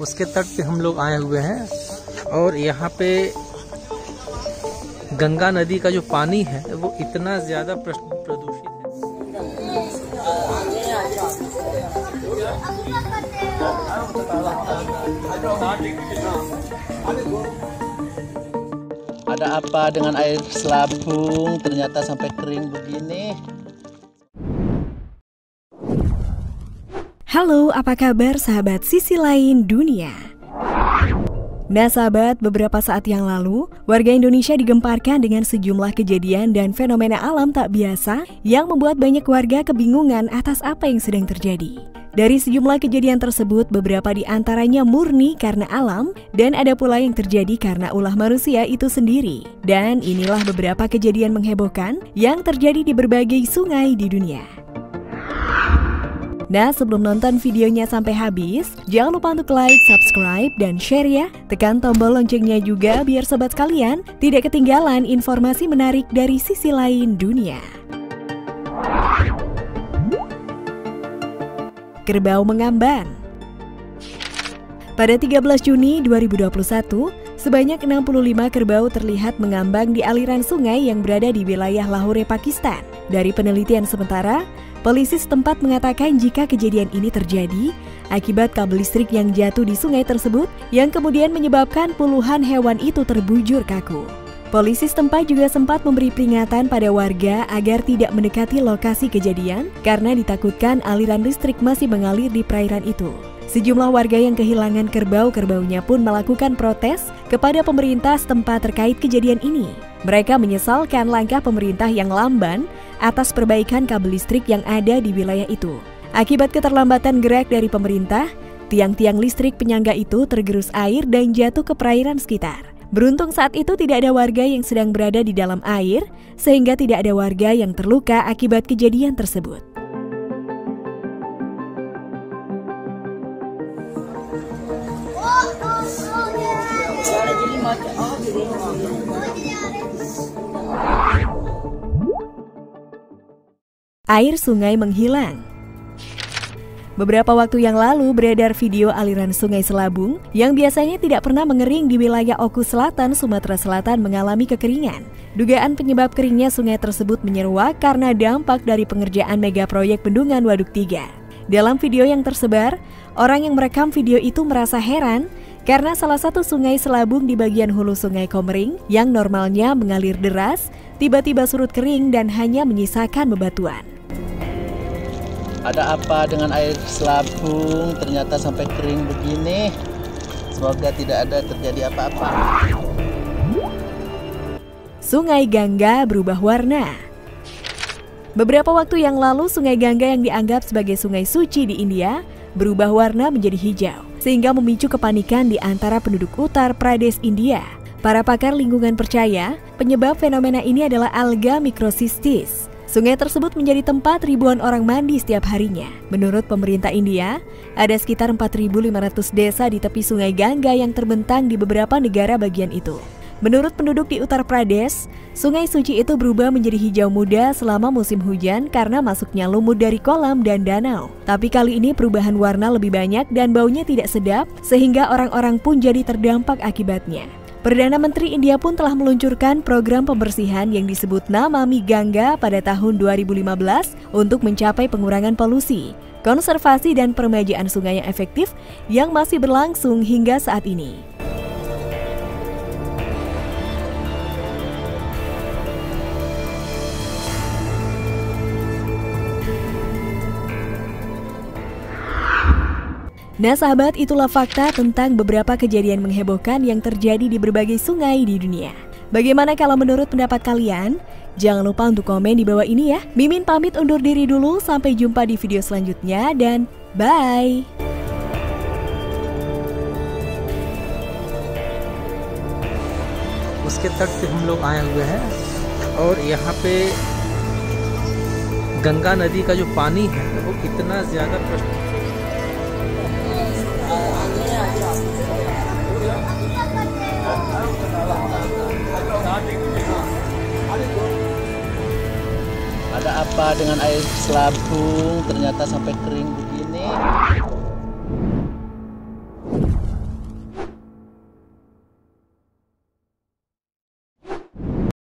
उसके तट पे हम लोग आए हुए हैं और यहाँ पे गंगा नदी का जो पानी है वो इतना ज़्यादा प्रदूषित है। Ada apa dengan air selabung ternyata sampai kering begini? Halo, apa kabar sahabat Sisi Lain Dunia? Nah sahabat, beberapa saat yang lalu, warga Indonesia digemparkan dengan sejumlah kejadian dan fenomena alam tak biasa yang membuat banyak warga kebingungan atas apa yang sedang terjadi. Dari sejumlah kejadian tersebut, beberapa di antaranya murni karena alam dan ada pula yang terjadi karena ulah manusia itu sendiri. Dan inilah beberapa kejadian menghebohkan yang terjadi di berbagai sungai di dunia. Nah, sebelum nonton videonya sampai habis, jangan lupa untuk like, subscribe, dan share ya. Tekan tombol loncengnya juga biar sobat kalian tidak ketinggalan informasi menarik dari sisi lain dunia. Kerbau mengambang. Pada 13 Juni 2021, sebanyak 65 kerbau terlihat mengambang di aliran sungai yang berada di wilayah Lahore, Pakistan. Dari penelitian sementara, polisi setempat mengatakan jika kejadian ini terjadi akibat kabel listrik yang jatuh di sungai tersebut yang kemudian menyebabkan puluhan hewan itu terbujur kaku. Polisi setempat juga sempat memberi peringatan pada warga agar tidak mendekati lokasi kejadian karena ditakutkan aliran listrik masih mengalir di perairan itu. Sejumlah warga yang kehilangan kerbau-kerbaunya pun melakukan protes kepada pemerintah setempat terkait kejadian ini. Mereka menyesalkan langkah pemerintah yang lamban atas perbaikan kabel listrik yang ada di wilayah itu. Akibat keterlambatan gerak dari pemerintah, tiang-tiang listrik penyangga itu tergerus air dan jatuh ke perairan sekitar. Beruntung saat itu tidak ada warga yang sedang berada di dalam air, sehingga tidak ada warga yang terluka akibat kejadian tersebut. Air sungai menghilang. Beberapa waktu yang lalu beredar video aliran sungai Selabung yang biasanya tidak pernah mengering di wilayah Oku Selatan, Sumatera Selatan mengalami kekeringan. Dugaan penyebab keringnya sungai tersebut menyeruak karena dampak dari pengerjaan mega proyek bendungan Waduk 3. Dalam video yang tersebar, orang yang merekam video itu merasa heran karena salah satu sungai Selabung di bagian hulu sungai Komering yang normalnya mengalir deras, tiba-tiba surut kering dan hanya menyisakan bebatuan. Ada apa dengan air selabung ternyata sampai kering begini? Semoga tidak ada terjadi apa-apa. Sungai Gangga berubah warna. Beberapa waktu yang lalu, Sungai Gangga yang dianggap sebagai sungai suci di India berubah warna menjadi hijau, sehingga memicu kepanikan di antara penduduk Uttar Pradesh, India. Para pakar lingkungan percaya penyebab fenomena ini adalah alga mikrosistis. Sungai tersebut menjadi tempat ribuan orang mandi setiap harinya. Menurut pemerintah India, ada sekitar 4.500 desa di tepi Sungai Gangga yang terbentang di beberapa negara bagian itu. Menurut penduduk di Uttar Pradesh, sungai suci itu berubah menjadi hijau muda selama musim hujan karena masuknya lumut dari kolam dan danau. Tapi kali ini perubahan warna lebih banyak dan baunya tidak sedap, sehingga orang-orang pun jadi terdampak akibatnya. Perdana Menteri India pun telah meluncurkan program pembersihan yang disebut Namami Ganga pada tahun 2015 untuk mencapai pengurangan polusi, konservasi dan peremajaan sungai yang efektif yang masih berlangsung hingga saat ini. Nah sahabat, itulah fakta tentang beberapa kejadian menghebohkan yang terjadi di berbagai sungai di dunia. Bagaimana kalau menurut pendapat kalian? Jangan lupa untuk komen di bawah ini ya. Mimin pamit undur diri dulu, sampai jumpa di video selanjutnya dan bye! उसके तट पे हम लोग आए हुए हैं और यहाँ पे गंगा नदी का जो पानी है वो इतना ज़्यादा Ada apa dengan air selabung ternyata sampai kering begini?